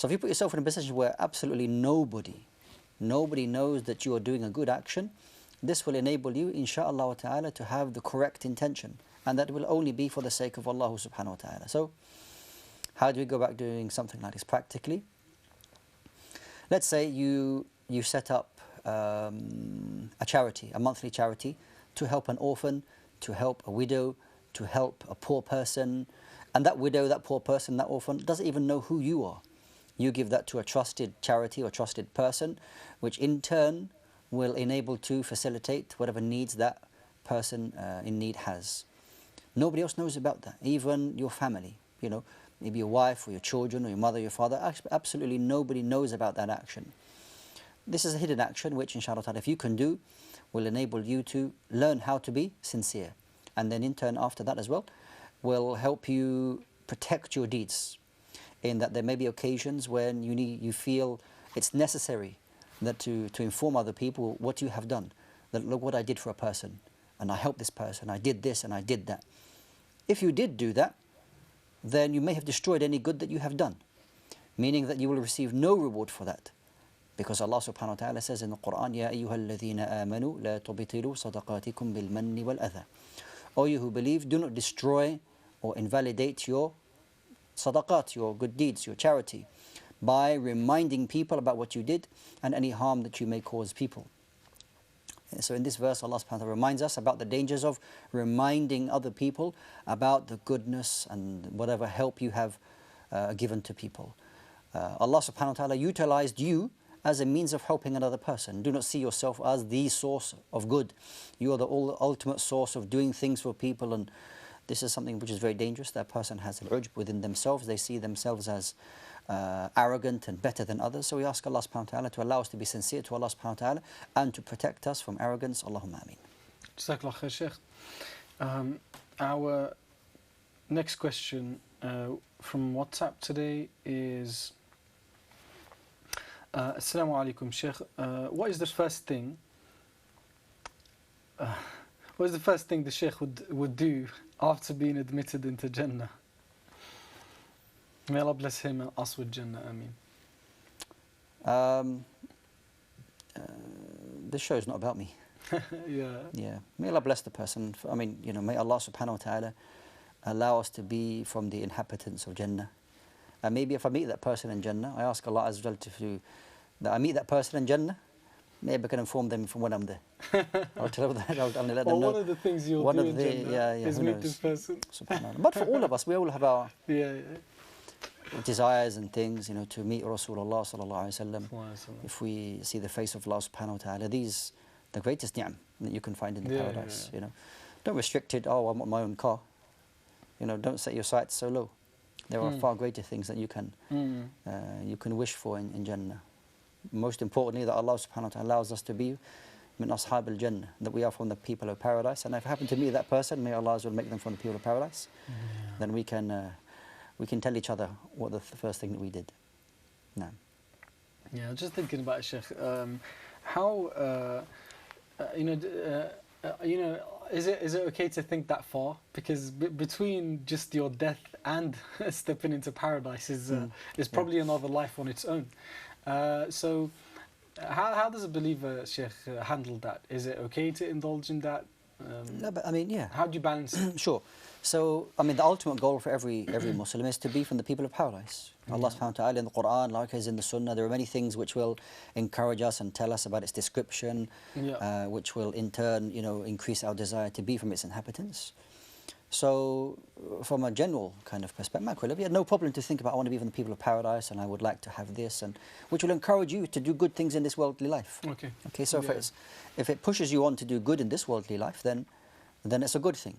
So if you put yourself in a position where absolutely nobody knows that you are doing a good action, this will enable you, insha'Allah ta'ala, to have the correct intention. And that will only be for the sake of Allah subhanahu wa ta'ala. So, how do we go about doing something like this practically? Let's say you set up a charity, a monthly charity, to help an orphan, to help a widow, to help a poor person. And that widow, that poor person, that orphan doesn't even know who you are. You give that to a trusted charity or trusted person, which in turn will enable to facilitate whatever needs that person in need has. Nobody else knows about that, even your family, maybe your wife or your children or your mother, your father. Absolutely nobody knows about that action. This is a hidden action which, inshallah ta'ala, if you can do, will enable you to learn how to be sincere. And then in turn after that as well, will help you protect your deeds, in that there may be occasions when you feel it's necessary that to inform other people what you have done. That look what I did for a person, and I helped this person, I did this and I did that. If you did do that, then you may have destroyed any good that you have done, meaning that you will receive no reward for that. Because Allah subhanahu wa ta'ala says in the Quran, Ya ayyuha alladhina amanu la tubtilu sadaqatikum bil manni wal adha. O you who believe, do not destroy or invalidate your sadaqat, your good deeds, your charity, by reminding people about what you did and any harm that you may cause people. So in this verse, Allah subhanahu wa ta'ala reminds us about the dangers of reminding other people about the goodness and whatever help you have given to people. Allah subhanahu wa ta'ala utilized you as a means of helping another person. Do not see yourself as the source of good. You are the ultimate source of doing things for people, and this is something which is very dangerous. That person has al-ujb within themselves. They see themselves as arrogant and better than others. So we ask Allah subhanahu wa ta'ala to allow us to be sincere to Allah subhanahu wa ta'ala and to protect us from arrogance. Allahumma ameen. Jazakallah khair, Shaykh. Our next question from WhatsApp today is Assalamu alaikum, Shaykh. What is the first thing the Shaykh would do after being admitted into Jannah? May Allah bless him and us with Jannah. Ameen. This show is not about me. Yeah. May Allah bless the person. May Allah subhanahu wa ta'ala allow us to be from the inhabitants of Jannah. And maybe if I meet that person in Jannah, I ask Allah Azza wa Jalla that I meet that person in Jannah, maybe I can inform them from when I'm there. I'll tell them that. I'll let them know. One of the things you'll do in Jannah is meet this person. Subhanallah. But for all of us, we all have our desires and things, to meet Rasulullah sallallahu alaihi wasallam. If we see the face of Allah subhanahu wa ta'ala, these the greatest ni'am that you can find in the paradise. Don't restrict it. Oh, I want my own car. Don't set your sights so low. There are far greater things that you can wish for in Jannah. Most importantly, that Allah subhanahu wa ta'ala allows us to be min ashab al-Jannah, that we are from the people of paradise. And if I happen to meet that person, may Allah will make them from the people of paradise. Then we can tell each other what the first thing that we did. No. Yeah, just thinking about it, Shaykh. How is it okay to think that far? Because between just your death and stepping into paradise is probably another life on its own. So how does a believer, Shaykh, handle that? Is it okay to indulge in that? No, but How do you balance it? Sure. So, the ultimate goal for every Muslim is to be from the people of paradise. Allah subhanahu wa ta'ala in the Quran, likewise in the Sunnah, there are many things which will encourage us and tell us about its description, which will in turn, increase our desire to be from its inhabitants. So, from a general kind of perspective, we had no problem to think about, I want to be from the people of paradise and I would like to have this, and which will encourage you to do good things in this worldly life. Okay. So if it pushes you on to do good in this worldly life, then it's a good thing.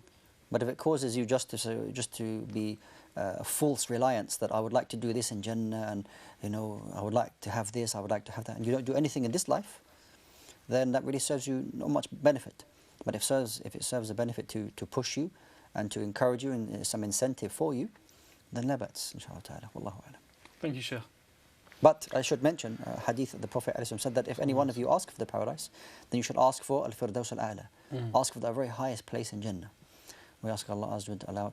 But if it causes you just to be a false reliance that I would like to do this in Jannah, and I would like to have this, I would like to have that, and you don't do anything in this life, then that really serves you not much benefit. But if it serves a benefit to push you and to encourage you and some incentive for you, then la bats, inshallah ta'ala. Wallahu a'lam. Thank you, Shaykh. But I should mention a hadith that the Prophet ﷺ said that if any one of you ask for the paradise, then you should ask for al-firdaus al-a'la. Ask for the very highest place in Jannah. We ask Allah Azza wa Jalla allow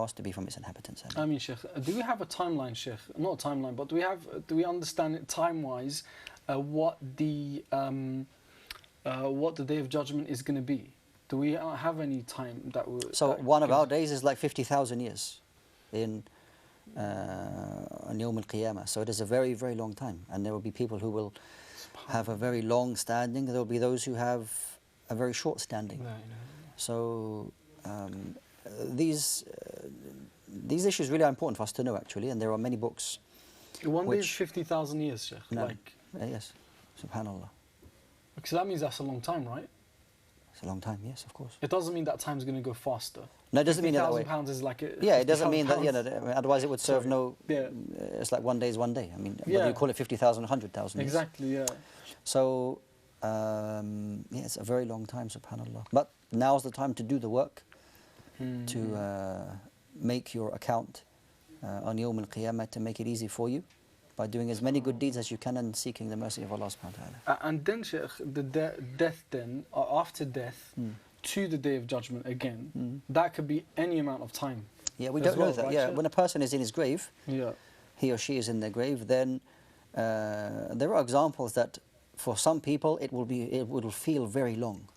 us to be from its inhabitants. I mean, Shaykh, do we have a timeline, Shaykh? Not a timeline, but do we understand it time-wise what the Day of Judgment is going to be? Do we have any time that we? So one of our days is like 50,000 years in on Yawm al-Qiyamah. So it is a very, very long time, and there will be people who will have a very long standing. There will be those who have a very short standing. No. So these issues really are important for us to know, actually, and there are many books. One day is 50,000 years, Shaykh. No, like, yes, Subhanallah. because that means that's a long time, right? It's a long time, yes, of course. It doesn't mean that time's going to go faster. No, it doesn't mean that way. £50,000 is like Yeah, it doesn't mean that. £50,000. Otherwise, it would serve no. Yeah. It's like one day is one day. I mean, Yeah. whether you call it 50,000, 100,000. Exactly. Yeah. So, it's a very long time, Subhanallah. But now's the time to do the work, to make your account on Yawm al-Qiyamah, to make it easy for you by doing as many good deeds as you can and seeking the mercy of Allah subhanahu wa ta'ala. And then, Shaykh, the death then, after death, to the Day of Judgment again, that could be any amount of time. Yeah, we don't know that. Right, yeah, Shaykh? when a person is in his grave, Yeah. he or she is in their grave, then there are examples that for some people it will feel very long.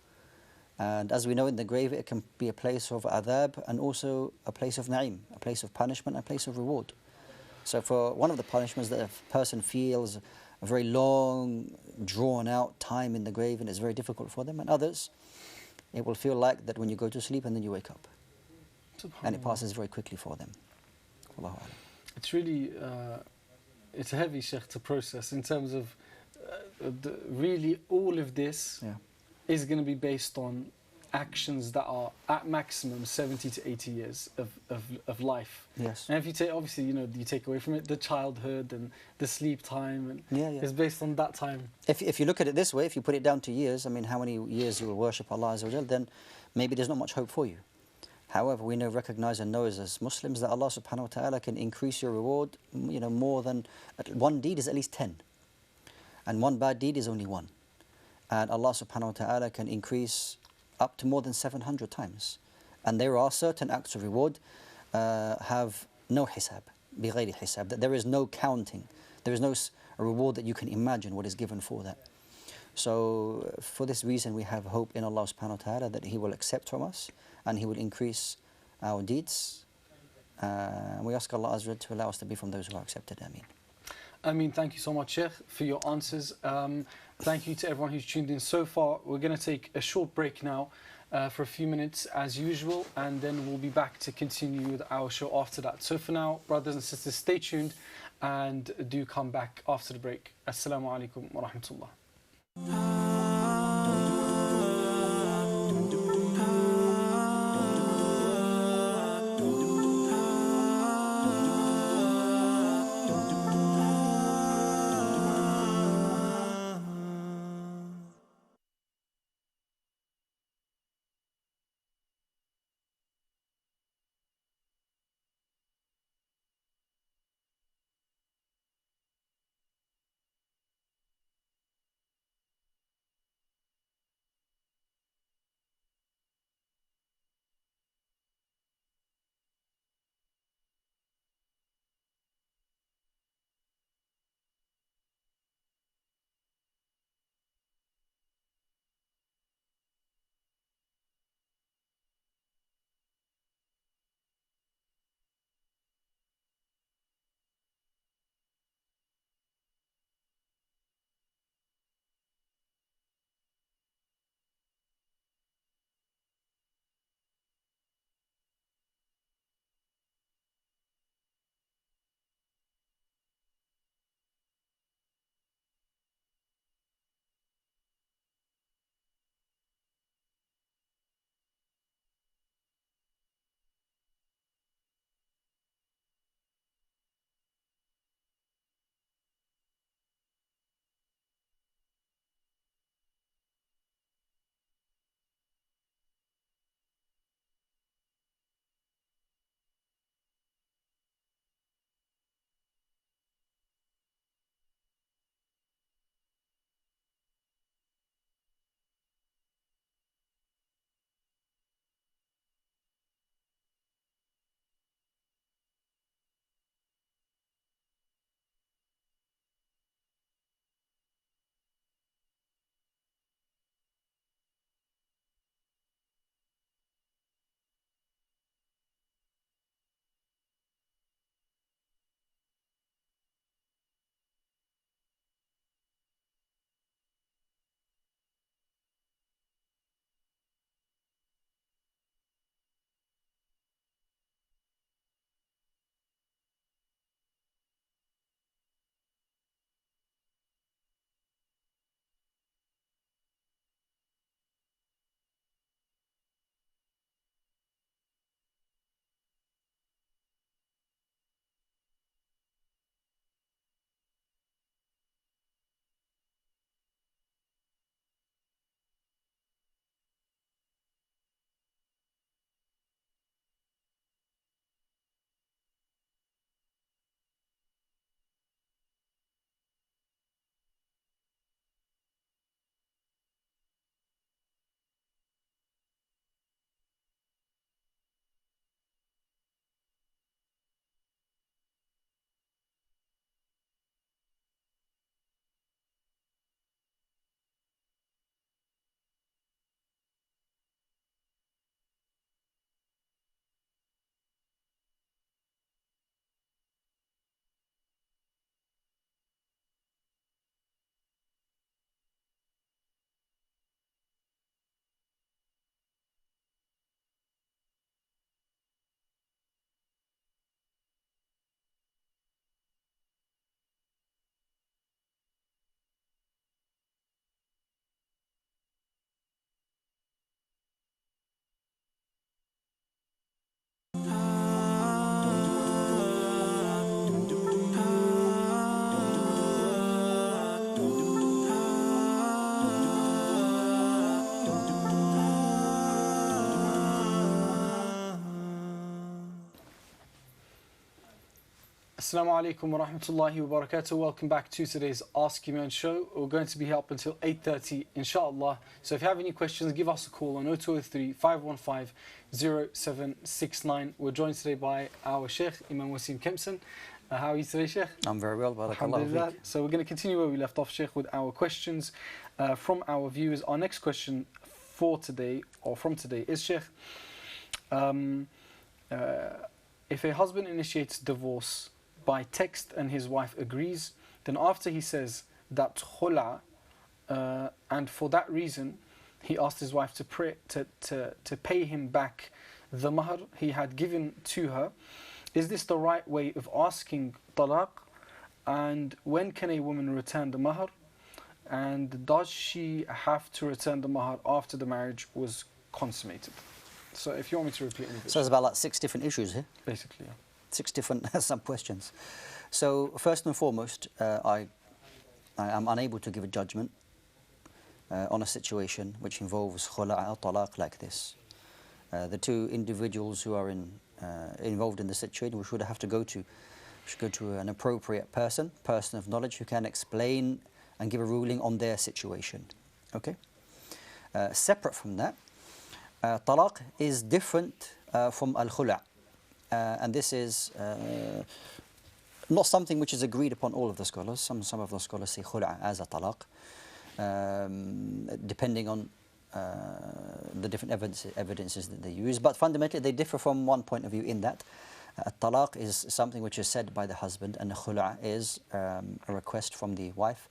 And as we know, in the grave it can be a place of adhab and also a place of na'im, a place of punishment, a place of reward. So for one of the punishments that a person feels a very long, drawn out time in the grave and it's very difficult for them, and others it will feel like that when you go to sleep and then you wake up. And it passes very quickly for them. Allahu A'lam. It's really, it's heavy, Shaykh, to process in terms of really all of this is going to be based on actions that are at maximum 70 to 80 years of life. Yes. And if you take, obviously, you take away from it the childhood and the sleep time, and it's based on that time. If you look at it this way, if you put it down to years, I mean, how many years you will worship Allah Azza wa Jal, then maybe there's not much hope for you. However, we recognize and know as Muslims that Allah subhanahu wa ta'ala can increase your reward, more than, one deed is at least 10. And one bad deed is only 1. And Allah subhanahu wa ta'ala can increase up to more than 700 times. And there are certain acts of reward have no hisab, بغير hisab, that there is no counting. There is no reward that you can imagine what is given for that. So for this reason we have hope in Allah subhanahu wa ta'ala that He will accept from us and He will increase our deeds. We ask Allah Azza wa Jalla to allow us to be from those who are accepted. Ameen. Ameen. Thank you so much, Shaykh, for your answers. Thank you to everyone who's tuned in so far. We're going to take a short break now for a few minutes as usual, and then we'll be back to continue with our show after that. So for now, brothers and sisters, stay tuned and do come back after the break. Assalamu alaikum wa rahmatullah. Assalamu alaikum wa rahmatullahi wa barakatuh. Welcome back to today's Ask Eman show. We're going to be here up until 8:30 inshallah. So if you have any questions, give us a call on 0203 515 0769. We're joined today by our Shaykh, Imam Wasim Kempson. How are you today, Shaykh? I'm very well, barakallahu feek. So we're going to continue where we left off, Shaykh, with our questions from our viewers. Our next question for today, or from today, is, Shaykh, if a husband initiates divorce by text and his wife agrees, then after he says that khula, and for that reason he asked his wife to pay him back the mahr he had given to her, is this the right way of asking talaq? And when can a woman return the mahr? And does she have to return the mahr after the marriage was consummated? So if you want me to repeat anything. So there's about like 6 different issues here. Basically, yeah. 6 different sub-questions. So first and foremost, I am unable to give a judgment on a situation which involves khula' or talaq like this. The 2 individuals who are involved in the situation, we should have to go to an appropriate person of knowledge who can explain and give a ruling on their situation. Okay. Separate from that, talaq is different from al-khula'. And this is not something which is agreed upon all of the scholars. Some of the scholars say khula' as a talaq, depending on the different evidences that they use. But fundamentally, they differ from one point of view in that talaq is something which is said by the husband, and the khula' is a request from the wife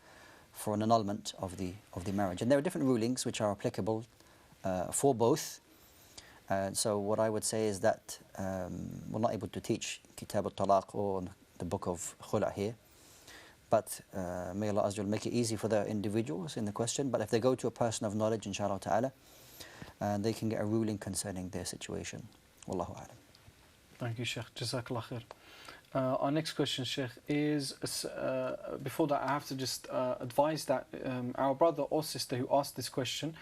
for an annulment of the marriage. And there are different rulings which are applicable for both. So what I would say is that we're not able to teach Kitab al-Talaq or the book of Khula' here, but may Allah Azza wa Jal make it easy for the individuals in the question. But if they go to a person of knowledge, inshallah ta'ala, they can get a ruling concerning their situation. Wallahu a'lam. Thank you, Shaykh. Jazakallah khair. Our next question, Shaykh, is, before that I have to just advise that our brother or sister who asked this question,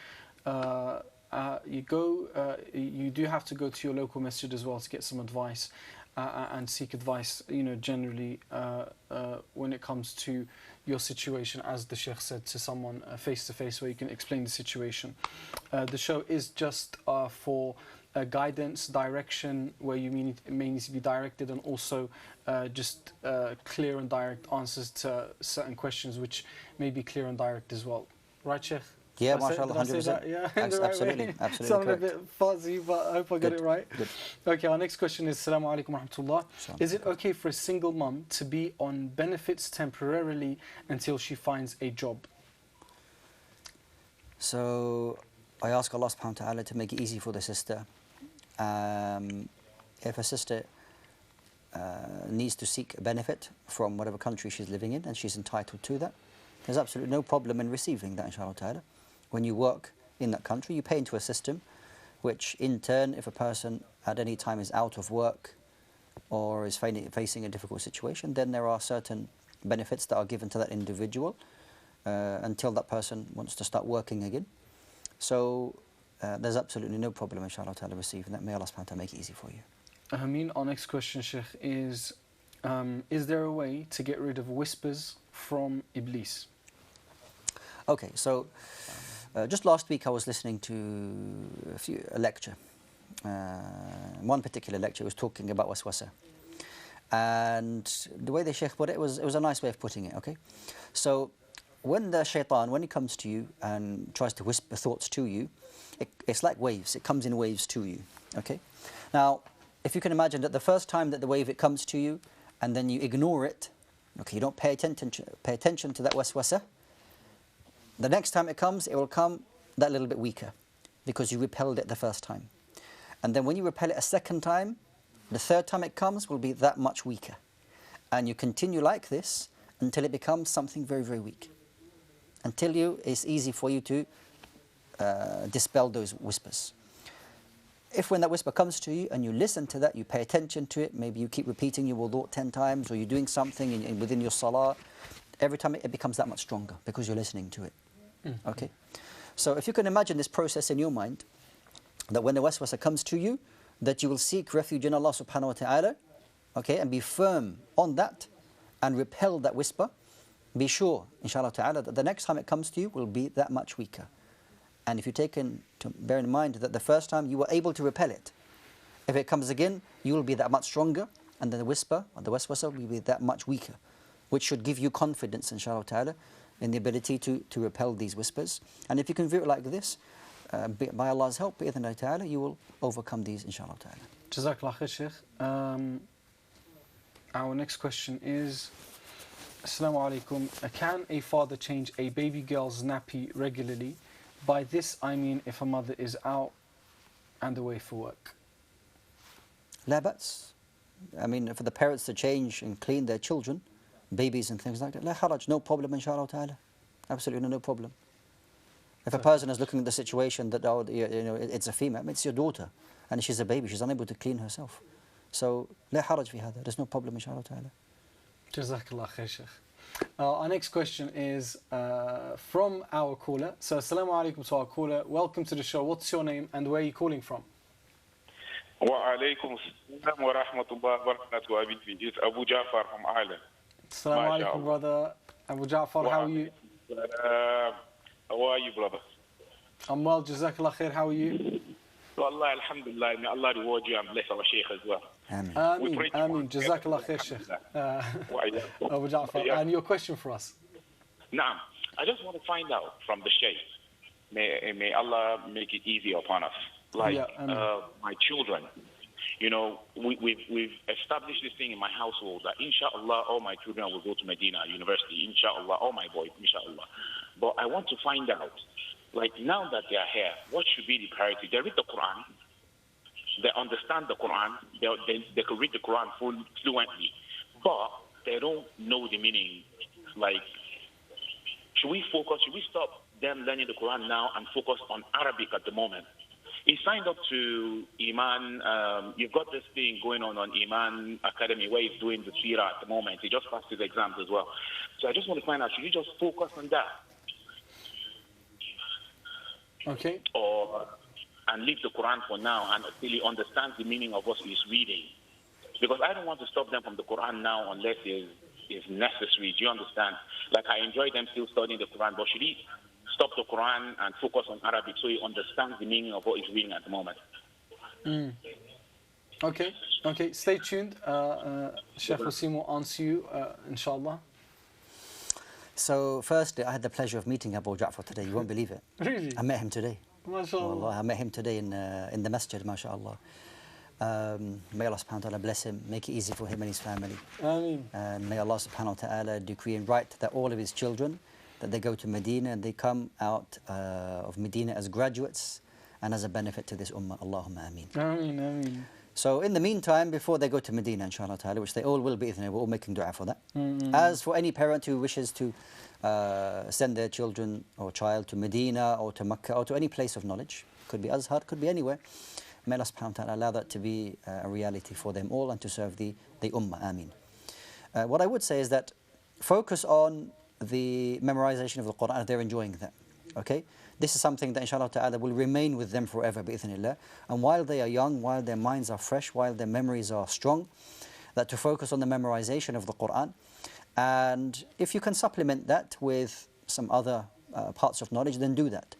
you do have to go to your local masjid as well to get some advice and seek advice, generally when it comes to your situation, as the Shaykh said, to someone face to face where you can explain the situation. The show is just for guidance, direction, where you may need to be directed, and also just clear and direct answers to certain questions which may be clear and direct as well. Right, Shaykh? Yeah, mashallah, 100%. Yeah, absolutely, absolutely. Sounded correct. a bit fuzzy, but I hope I got it right. Good. Okay, our next question is, Assalamu alaikum wa rahmatullah. Is it okay for a single mum to be on benefits temporarily until she finds a job? So I ask Allah subhanahu wa ta'ala to make it easy for the sister. If a sister needs to seek a benefit from whatever country she's living in and she's entitled to that, there's absolutely no problem in receiving that, inshallah ta'ala. When you work in that country, you pay into a system which in turn, if a person at any time is out of work or is facing a difficult situation, then there are certain benefits that are given to that individual until that person wants to start working again. So there's absolutely no problem, inshallah ta'ala, receiving that. May Allah subhanahu wa ta'ala make it easy for you. Our next question, Shaykh, is there a way to get rid of whispers from Iblis? Okay, so just last week I was listening to a lecture. One particular lecture was talking about waswasa. And the way the Shaykh put it was a nice way of putting it, okay? So when the shaitan, when he comes to you and tries to whisper thoughts to you, it's like waves. It comes in waves to you, okay? Now, if you can imagine that the first time that the wave, it comes to you and then you ignore it, okay, you don't pay attention to that waswasa, the next time it comes, it will come that little bit weaker because you repelled it the first time. And then when you repel it a second time, the third time it comes will be that much weaker. And you continue like this until it becomes something very, very weak. Until it's easy for you to dispel those whispers. If when that whisper comes to you and you listen to that, you pay attention to it, maybe you keep repeating your wudu 10 times, or you're doing something within your salah, every time it becomes that much stronger because you're listening to it. Okay? So if you can imagine this process in your mind, that when the waswasa comes to you, that you will seek refuge in Allah subhanahu wa ta'ala, okay, and be firm on that and repel that whisper, be sure, inshallah ta'ala, that the next time it comes to you will be that much weaker. And if you bear in mind that the first time you were able to repel it, if it comes again, you will be that much stronger, and then the whisper, or the waswasa, will be that much weaker, which should give you confidence, inshallah ta'ala, in the ability to repel these whispers. And if you can view it like this, by Allah's help, bi'idhnillahi ta'ala, you will overcome these, inshallah ta'ala. Jazakallah khair, Shaykh. Our next question is, Assalamu alaikum. Can a father change a baby girl's nappy regularly? By this I mean if a mother is out and away for work. La ba's. I mean, for the parents to change and clean their children, babies and things like that, la haraj, no problem, inshallah ta'ala. Absolutely no problem. If a person is looking at the situation that, oh, it's a female, it's your daughter, and she's a baby, she's unable to clean herself. So, la haraj fi hada, there's no problem, inshallah ta'ala. Jazakallah khair, Shaykh. Our next question is from our caller. So, assalamu alaikum to our caller. Welcome to the show. What's your name and where are you calling from? Wa alaikum assalam wa rahmatullahi wa barakatuh. It's Abu Ja'far from Ireland. Assalamu alaikum, brother. Abu Ja'far, how are you? How are you, brother? I'm well, Jazakallah khair. How are you? Wallah, alhamdulillah. May Allah reward you and bless our Shaykh as well. Ameen. Jazakallah khair, Shaykh. Abu Ja'far. And your question for us? Naam. I just want to find out from the Shaykh. May Allah make it easy upon us. Like my children, we've established this thing in my household that inshallah all my children will go to Medina University, inshallah, all my boys, inshallah. But I want to find out, like now that they are here, what should be the priority? They read the Quran, they understand the Quran, they can read the Quran fluently, but they don't know the meaning. Like, should we stop them learning the Quran now and focus on Arabic at the moment? He signed up to Eman. You've got this thing going on Eman Academy where he's doing the Sirah at the moment. He just passed his exams as well. So I just want to find out, should you just focus on that? Okay. And leave the Quran for now and really understand the meaning of what he's reading. Because I don't want to stop them from the Quran now unless it's necessary. Do you understand? Like, I enjoy them still studying the Quran, but should he stop the Quran and focus on Arabic so he understands the meaning of what he's reading at the moment? Okay. Stay tuned. Shaykh Wasim will answer you, inshallah. So, firstly, I had the pleasure of meeting Abu Ja'far today. You won't believe it. Really? I met him today. MashaAllah. I met him today in the masjid, mashallah. May Allah subhanahu wa ta'ala bless him, make it easy for him and his family. Ameen. And may Allah subhanahu wa ta'ala decree and write that all of his children, that they go to Medina and they come out of Medina as graduates and as a benefit to this ummah. Allahumma ameen. Ameen. So in the meantime, before they go to Medina, inshallah ta'ala, which they all will be, we're all making dua for that. As for any parent who wishes to send their children or child to Medina or to Makkah or to any place of knowledge, could be Azhar, could be anywhere, may Allah subhanahu wa ta'ala allow that to be a reality for them all and to serve the ummah. Ameen. What I would say is that focus on the memorization of the Quran if they're enjoying that. Okay? This is something that inshallah ta'ala will remain with them forever bi'ithnillah. And while they are young, while their minds are fresh, while their memories are strong, that to focus on the memorization of the Quran. And if you can supplement that with some other parts of knowledge, then do that.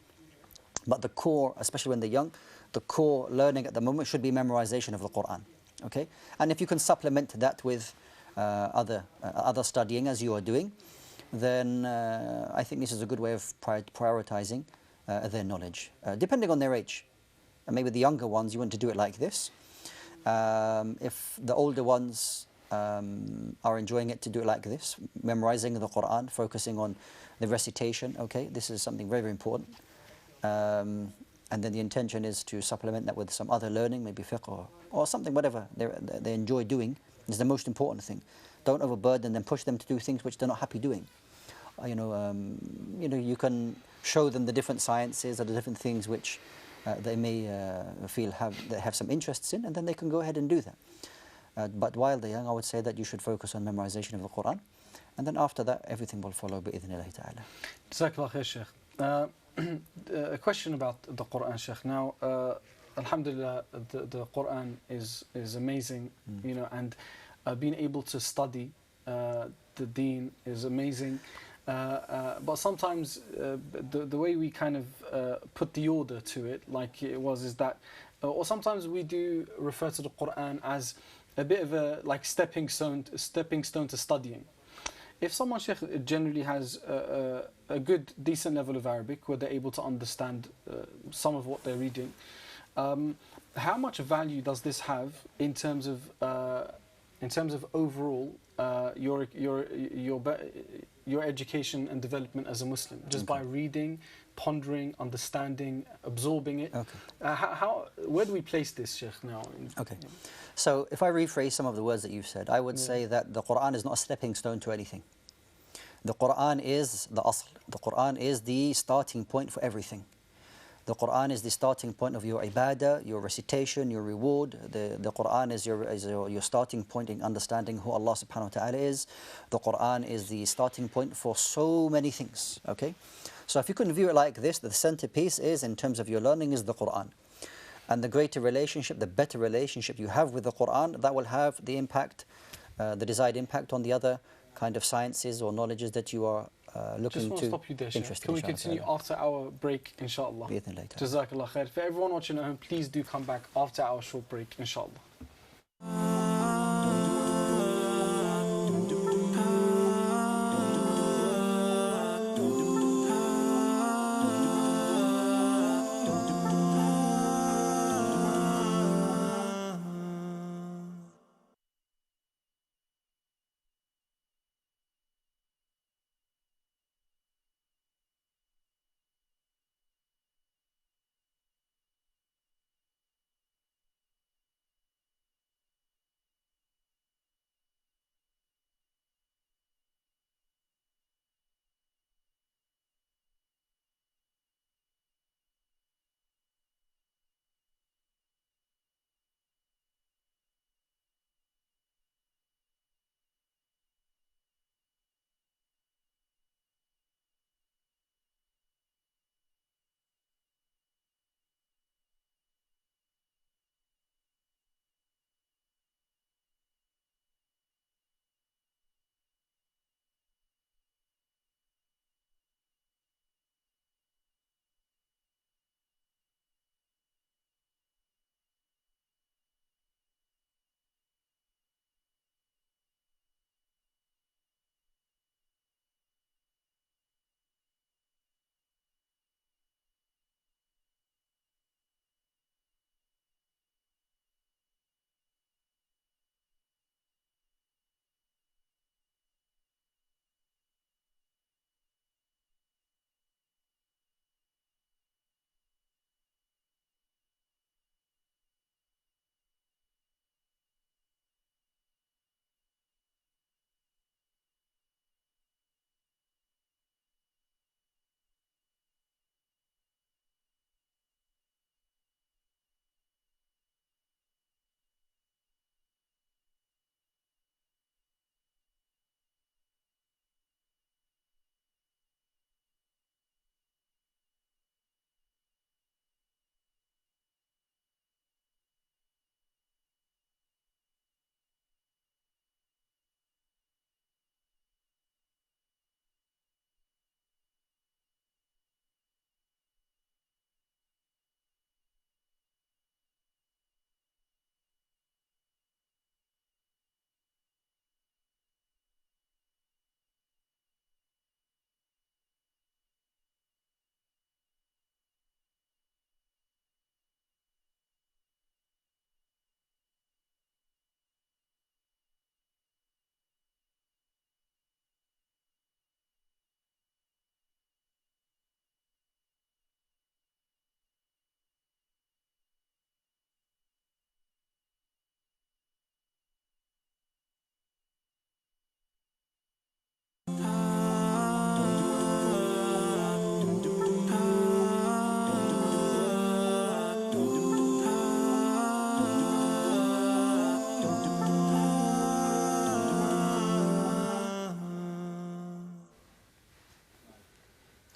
But the core, especially when they're young, the core learning at the moment should be memorization of the Quran. Okay? And if you can supplement that with other studying as you are doing, then I think this is a good way of prioritizing their knowledge, depending on their age. And maybe the younger ones, you want to do it like this. If the older ones are enjoying it, to do it like this, memorizing the Quran, focusing on the recitation, okay, this is something very, very important. And then the intention is to supplement that with some other learning, maybe fiqh or something, whatever they enjoy doing, is the most important thing. Don't overburden them, push them to do things which they're not happy doing. You can show them the different sciences or the different things which they may feel they have some interests in, and then they can go ahead and do that. But while they're young, I would say that you should focus on memorization of the Quran, and then after that, everything will follow bi'idhnillahi ta'ala. Jazakallah khair, Shaykh. A question about the Quran, Shaykh. Now, alhamdulillah, the Quran is amazing, and being able to study the deen is amazing. But sometimes the way we kind of put the order to it, like it was, is that, or sometimes we do refer to the Quran as a bit of a like stepping stone to studying. If someone, Shaykh, generally has a good, decent level of Arabic, where they're able to understand some of what they're reading, how much value does this have in terms of overall your education and development as a Muslim, just by reading, pondering, understanding, absorbing it? Where do we place this, Shaykh, now? Okay. So if I rephrase some of the words that you've said, I would say that the Quran is not a stepping stone to anything. The Quran is the asl. The Quran is the starting point for everything. The Quran is the starting point of your ibadah, your recitation, your reward. The Quran is your starting point in understanding who Allah subhanahu wa ta'ala is. The Quran is the starting point for so many things. Okay? So if you can view it like this, the centerpiece is, in terms of your learning, is the Quran. And the greater relationship, the better relationship you have with the Quran, that will have the impact, the desired impact on the other kind of sciences or knowledges that you are looking to. Just want to stop you there, Shaykh. Can we continue after our break, inshallah? Jazakallah khair. For everyone watching at home, please do come back after our short break, inshallah.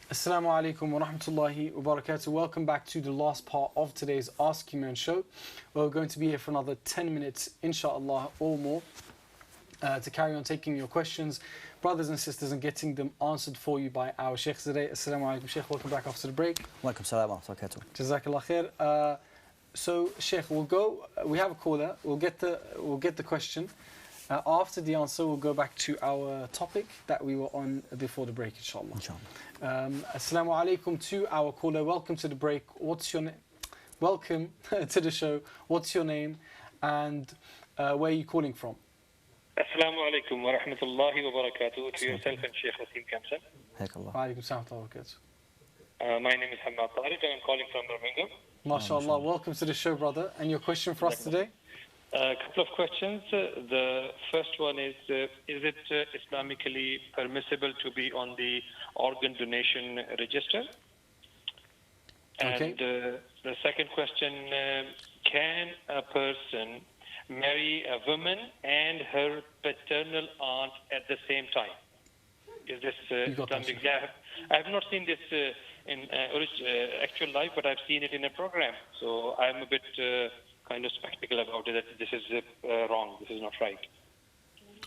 Assalamu alaikum wa rahmatullahi wa barakatuh. Welcome back to the last part of today's Ask Eman show. We're going to be here for another 10 minutes, inshallah, or more. to carry on taking your questions, brothers and sisters, and getting them answered for you by our Shaykh today. Assalamu alaikum, Shaykh. Welcome back after the break. Walaikum salam wa rahmatullahi wa barakatuh. Jazakallah khair. So, Shaykh, we'll go. We have a caller. We'll get the question. After the answer, we'll go back to our topic that we were on before the break, inshallah. Assalamu alaikum to our caller. Welcome to the break. What's your name? Welcome to the show. What's your name? And where are you calling from? Assalamu alaikum wa rahmatullahi wa barakatuh to yourself and Shaykh Wasim Kempson. Wa alaikum salam wa barakatuh. My name is Hamad Tariq and I'm calling from Birmingham. MashaAllah. Welcome to the show, brother. And your question for us today? A couple of questions. The first one is it Islamically permissible to be on the organ donation register? Okay. And the second question, can a person marry a woman and her paternal aunt at the same time? Is this Islamic? I have not seen this in actual life, but I've seen it in a program. So I'm a bit kind of skeptical about it, that this is wrong, this is not right.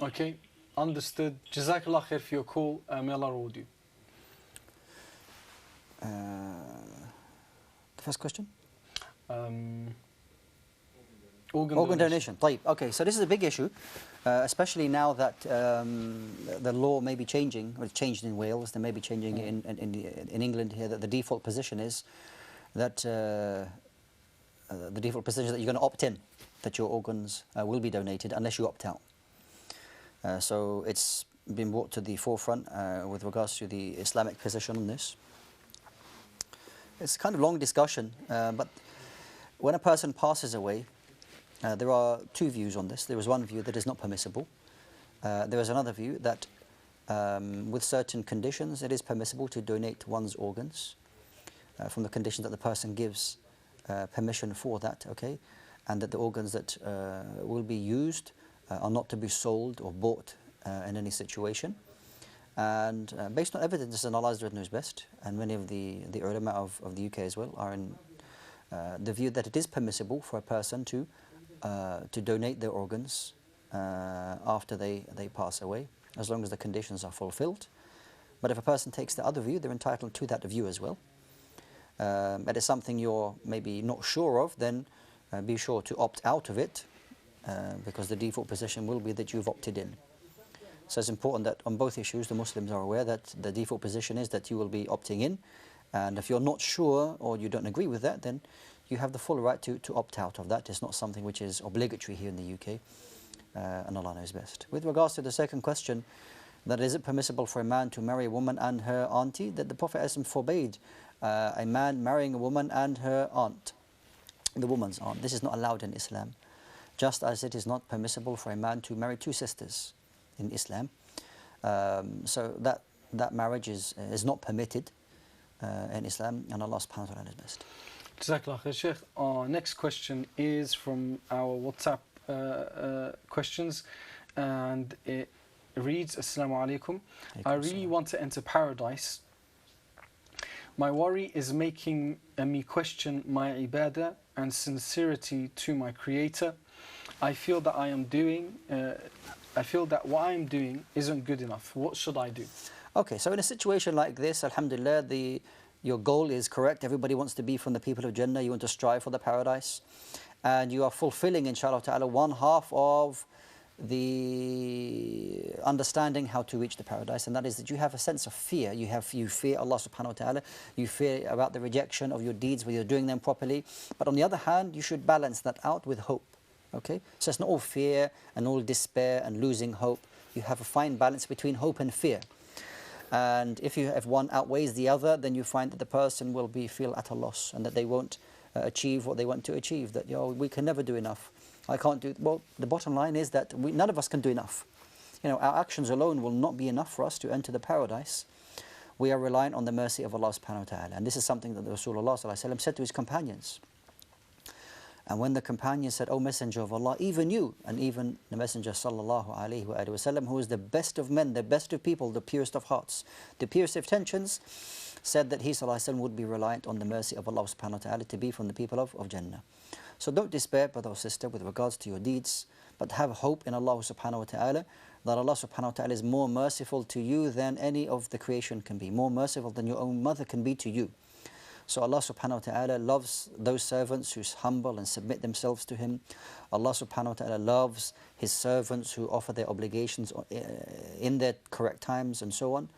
Okay, understood. Jazakallah khair for your call. May Allah reward you. The first question? Organ donation. Okay, so this is a big issue, especially now that the law may be changing, or it's changed in Wales, they may be changing in England here, that the default position is that you're going to opt in, that your organs will be donated unless you opt out. So it's been brought to the forefront with regards to the Islamic position on this. It's a kind of long discussion, but when a person passes away, there are two views on this. There is one view that is not permissible. There is another view that with certain conditions it is permissible to donate one's organs from the conditions that the person gives permission for that, okay? And that the organs that will be used are not to be sold or bought in any situation. And based on evidence, and Allah knows best, and many of the ulama of the UK as well are in the view that it is permissible for a person to donate their organs after they pass away, as long as the conditions are fulfilled. But if a person takes the other view, they're entitled to that view as well. But it's something you're maybe not sure of, then be sure to opt out of it, because the default position will be that you've opted in. So it's important that on both issues the Muslims are aware that the default position is that you will be opting in, and if you're not sure or you don't agree with that, then you have the full right to opt out of that. It's not something which is obligatory here in the UK, and Allah knows best. With regards to the second question, that is it permissible for a man to marry a woman and her auntie, that the Prophet forbade a man marrying a woman and her aunt, the woman's aunt. This is not allowed in Islam, just as it is not permissible for a man to marry two sisters in Islam. So that marriage is not permitted in Islam, and Allah subhanahu wa ta'ala knows best. Jazakallah khair, Shaykh. Our next question is from our WhatsApp questions, and it reads, Assalamu alaikum. I really want to enter paradise. My worry is making me question my ibadah and sincerity to my Creator. I feel that what I am doing isn't good enough. What should I do? Okay, so in a situation like this, alhamdulillah, your goal is correct. Everybody wants to be from the people of Jannah. You want to strive for the paradise. And you are fulfilling, inshallah ta'ala, one half of the understanding how to reach the paradise, and that is that you have a sense of fear. You fear Allah subhanahu wa ta'ala. You fear about the rejection of your deeds, whether you're doing them properly. But on the other hand, you should balance that out with hope. Okay? So it's not all fear and all despair and losing hope. You have a fine balance between hope and fear. And if one outweighs the other, then you find that the person will feel at a loss, and that they won't achieve what they want to achieve. That we can never do enough. I can't do. Well, the bottom line is that none of us can do enough. Our actions alone will not be enough for us to enter the paradise. We are reliant on the mercy of Allah subhanahu wa ta'ala, and this is something that the Rasulullah sallallahu alaihi wasallam said to his companions. And when the companions said, "O Messenger of Allah, even you," and even the Messenger sallallahu alaihi wasallam, who is the best of men, the best of people, the purest of hearts, the purest of intentions, said that he sallallahu alaihi wasallam would be reliant on the mercy of Allah subhanahu wa ta'ala to be from the people of Jannah. So don't despair, brother or sister, with regards to your deeds. but have hope in Allah subhanahu wa ta'ala, that Allah subhanahu wa ta'ala is more merciful to you than any of the creation can be, more merciful than your own mother can be to you. So Allah subhanahu wa ta'ala loves those servants who humble and submit themselves to Him. Allah subhanahu wa ta'ala loves His servants who offer their obligations in their correct times and so on.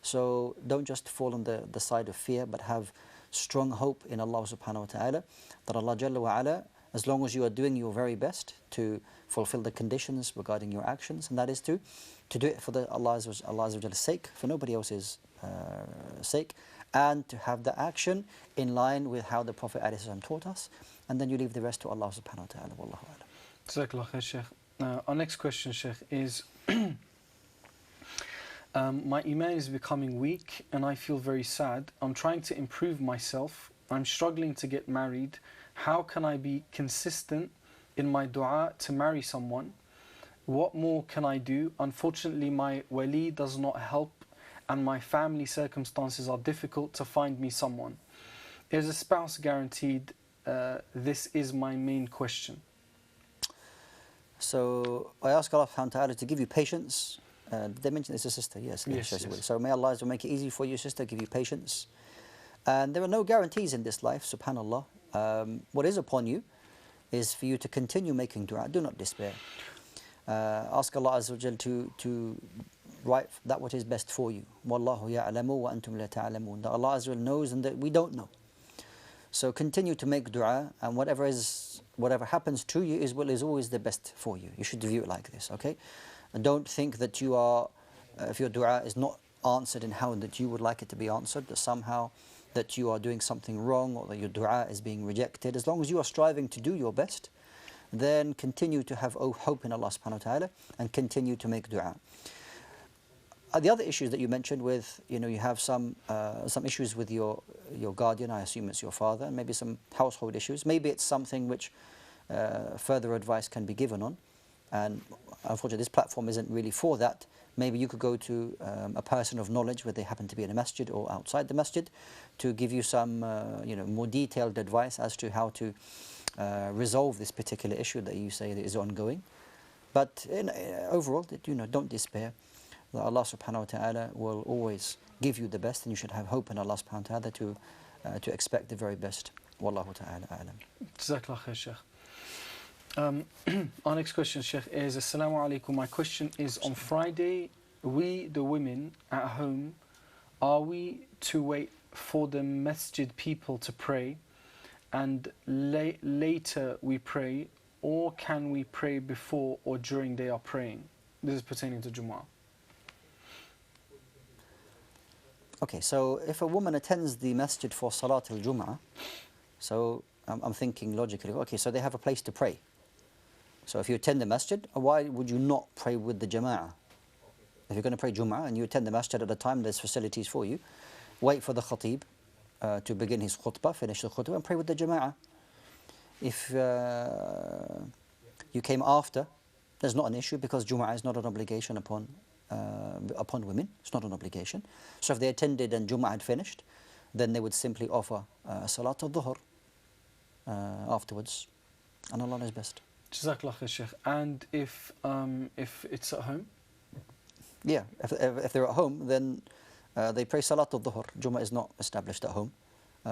So don't just fall on the side of fear, but have strong hope in Allah subhanahu wa ta'ala, that Allah Jalla wa ala, as long as you are doing your very best to fulfill the conditions regarding your actions, and that is to do it for Allah's sake, for nobody else's sake, and to have the action in line with how the Prophet ﷺ taught us, and then you leave the rest to Allah subhanahu wa ta'ala. Wallahu a'lam. Jazakallah khair, Shaykh. Our next question, Shaykh, is my Iman is becoming weak and I feel very sad. I'm trying to improve myself. I'm struggling to get married. How can I be consistent in my dua to marry someone? What more can I do? Unfortunately, my wali does not help and my family circumstances are difficult to find me someone. Is a spouse guaranteed? This is my main question. So I ask Allah subhanahu wa ta'ala to give you patience. They mentioned it's a sister, yes. Yes. So may Allah make it easy for you, sister, give you patience. And there are no guarantees in this life, subhanAllah. What is upon you is for you to continue making dua. Do not despair. Ask Allah Azza wa Jal to write that what is best for you. Wallahu ya'lamu wa antum la ta'lamun. That Allah Azza wa Jal knows and that we don't know. So continue to make dua, and whatever happens to you is always the best for you. You should view it like this, okay? And don't think that you are, if your dua is not answered in how that you would like it to be answered, that somehow that you are doing something wrong or that your dua is being rejected. As long as you are striving to do your best, then continue to have hope in Allah subhanahu wa ta'ala and continue to make dua. The other issues that you mentioned with, you have some issues with your guardian, I assume it's your father, and maybe some household issues. Maybe it's something which further advice can be given on. And unfortunately, this platform isn't really for that. Maybe you could go to a person of knowledge, whether they happen to be in a masjid or outside the masjid, to give you some more detailed advice as to how to resolve this particular issue that you say that is ongoing. But overall, don't despair. That Allah subhanahu wa ta'ala will always give you the best, and you should have hope in Allah subhanahu wa ta'ala to expect the very best. Wallahu ta'ala a'lam. Jazakallah khair, Shaykh. Our next question, Shaykh, is Assalamu alaikum. My question is, on Friday, we the women at home, are we to wait for the masjid people to pray and later we pray, or can we pray before or during they are praying? This is pertaining to Jumu'ah. Okay, so if a woman attends the masjid for Salat al-Jum'ah, so I'm thinking logically, okay, so they have a place to pray. So if you attend the masjid, why would you not pray with the jama'ah? If you're going to pray Jum'ah and you attend the masjid at the time, there's facilities for you. Wait for the khatib to begin his khutbah, finish the khutbah, and pray with the jama'ah. If you came after, there's not an issue, because Jum'ah is not an obligation upon women. It's not an obligation. So if they attended and Jum'ah had finished, then they would simply offer Salat al-Dhuhr afterwards, and Allah knows best. Jazakallah khair, Shaykh. And if it's at home? Yeah, if they're at home, then they pray Salat al-Dhuhr. Jum'ah is not established at home,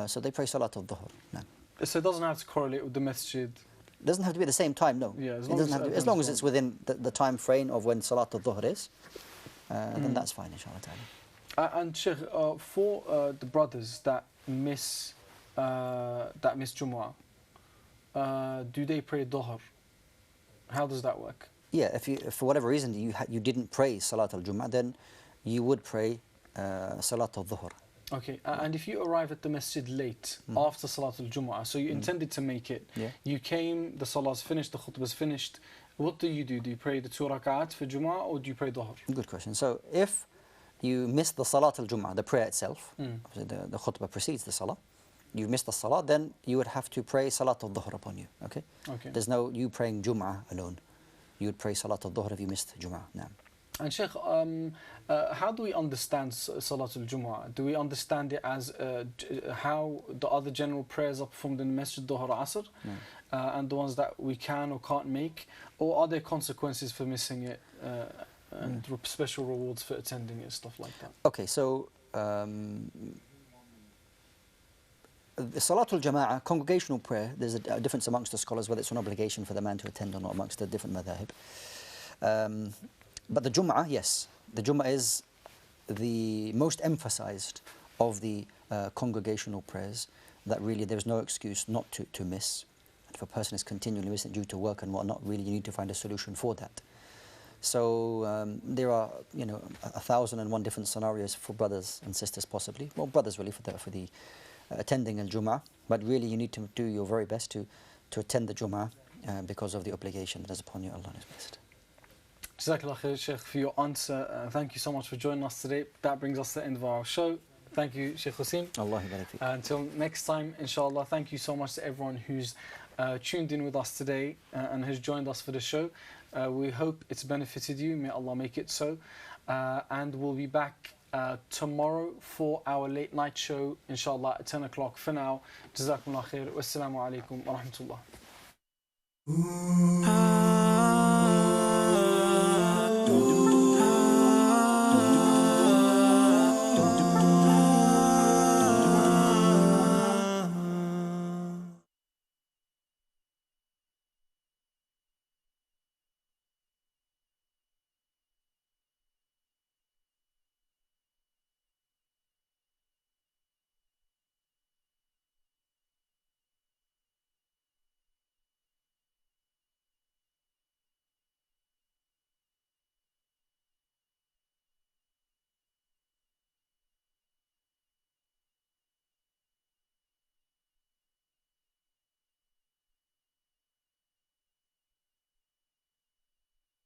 so they pray Salat al-Dhuhr. No. So it doesn't have to correlate with the masjid? It doesn't have to be at the same time, no. Yeah, as long as it's within the time frame of when Salat al-Dhuhr is, then that's fine, inshallah ta'ala. And Shaykh, for the brothers that miss Jumu'ah, do they pray Dhuhr? How does that work? Yeah, if for whatever reason you didn't pray Salat al-Jum'ah, then you would pray Salat al-Dhuhr. Okay, and if you arrive at the masjid late, after Salat al-Jum'ah, so you intended to make it, you came, the salah's finished, the khutbah's finished, what do? Do you pray the 2 rak'at for Jum'ah, or do you pray Dhuhr? Good question. So if you miss the Salat al-Jum'ah, the prayer itself, the khutbah precedes the salah, you missed the salah, then you would have to pray Salat al-Dhuhr upon you, okay? There's no you praying Jum'ah alone. You would pray Salat al-Dhuhr if you missed Jum'ah. Naam. And Shaykh, how do we understand Salat al-Jum'ah? Do we understand it as how the other general prayers are performed in Masjid Dhuhr Asr? and the ones that we can or can't make? Or are there consequences for missing it and special rewards for attending it, stuff like that? Okay, so the Salatul Jama'ah, congregational prayer, there's a difference amongst the scholars whether it's an obligation for the man to attend or not amongst the different madhahib. But the Jum'ah, yes, the Jum'ah is the most emphasized of the congregational prayers, that really there's no excuse not to miss. If a person is continually missing due to work and whatnot, really you need to find a solution for that. So there are, 1,001 different scenarios for brothers and sisters possibly. Well, brothers really for the attending al-Jum'ah, but really you need to do your very best to attend the Jum'ah because of the obligation that is upon you. Allah is best. Jazakallah khair, Shaykh, for your answer. Thank you so much for joining us today. That brings us to the end of our show. Thank you, Shaykh Wasim. Allah barik fik. Until next time, inshallah, thank you so much to everyone who's tuned in with us today and has joined us for the show. We hope it's benefited you. May Allah make it so. And we'll be back tomorrow for our late night show, inshallah, at 10 o'clock. For now, Jazakumullah khair. Wassalamu alaikum wa rahmatullah.